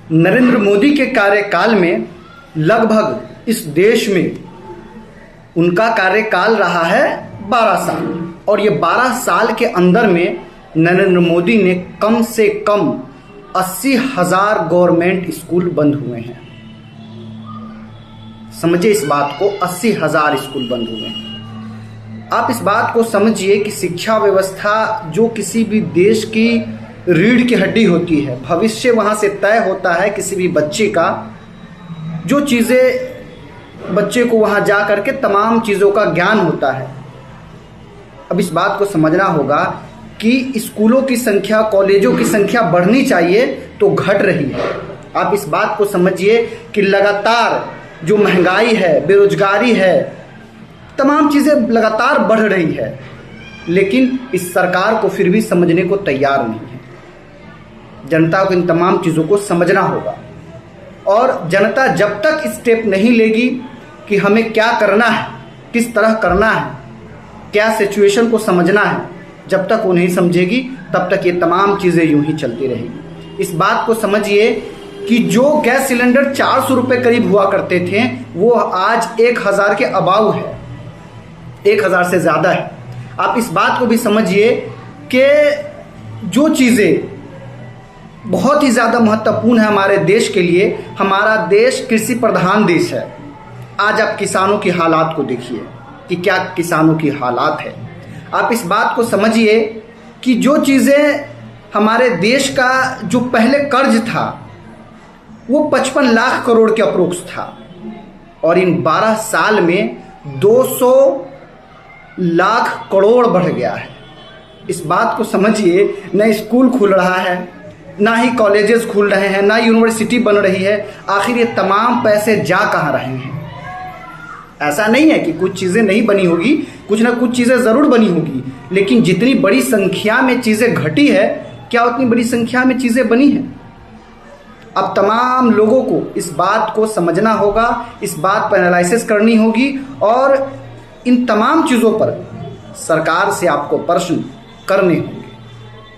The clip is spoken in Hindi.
नरेंद्र मोदी के कार्यकाल में लगभग इस देश में उनका कार्यकाल रहा है 12 साल, और ये 12 साल के अंदर में नरेंद्र मोदी ने कम से कम 80,000 गवर्नमेंट स्कूल बंद हुए हैं। समझिए इस बात को, 80,000 स्कूल बंद हुए हैं। आप इस बात को समझिए कि शिक्षा व्यवस्था जो किसी भी देश की रीढ़ की हड्डी होती है, भविष्य वहाँ से तय होता है किसी भी बच्चे का। जो चीज़ें बच्चे को वहाँ जा कर के तमाम चीज़ों का ज्ञान होता है। अब इस बात को समझना होगा कि स्कूलों की संख्या, कॉलेजों की संख्या बढ़नी चाहिए तो घट रही है। आप इस बात को समझिए कि लगातार जो महंगाई है, बेरोजगारी है, तमाम चीज़ें लगातार बढ़ रही है, लेकिन इस सरकार को फिर भी समझने को तैयार नहीं है। जनता को इन तमाम चीज़ों को समझना होगा, और जनता जब तक स्टेप नहीं लेगी कि हमें क्या करना है, किस तरह करना है, क्या सिचुएशन को समझना है, जब तक वो नहीं समझेगी तब तक ये तमाम चीज़ें यूं ही चलती रहेगी। इस बात को समझिए कि जो गैस सिलेंडर 400 रुपये करीब हुआ करते थे वो आज 1,000 के अबाव है, 1,000 से ज़्यादा है। आप इस बात को भी समझिए कि जो चीज़ें बहुत ही ज़्यादा महत्वपूर्ण है हमारे देश के लिए, हमारा देश कृषि प्रधान देश है। आज आप किसानों की हालात को देखिए कि क्या किसानों की हालात है। आप इस बात को समझिए कि जो चीज़ें हमारे देश का जो पहले कर्ज था वो 55 लाख करोड़ के अप्रोक्स था, और इन 12 साल में 200 लाख करोड़ बढ़ गया है। इस बात को समझिए, न स्कूल खुल रहा है, ना ही कॉलेजेस खुल रहे हैं, ना यूनिवर्सिटी बन रही है। आखिर ये तमाम पैसे जा कहाँ रहे हैं? ऐसा नहीं है कि कुछ चीज़ें नहीं बनी होगी, कुछ ना कुछ चीज़ें ज़रूर बनी होगी, लेकिन जितनी बड़ी संख्या में चीज़ें घटी है, क्या उतनी बड़ी संख्या में चीज़ें बनी हैं? अब तमाम लोगों को इस बात को समझना होगा, इस बात पर एनालिसिस करनी होगी, और इन तमाम चीज़ों पर सरकार से आपको प्रश्न करने होंगे।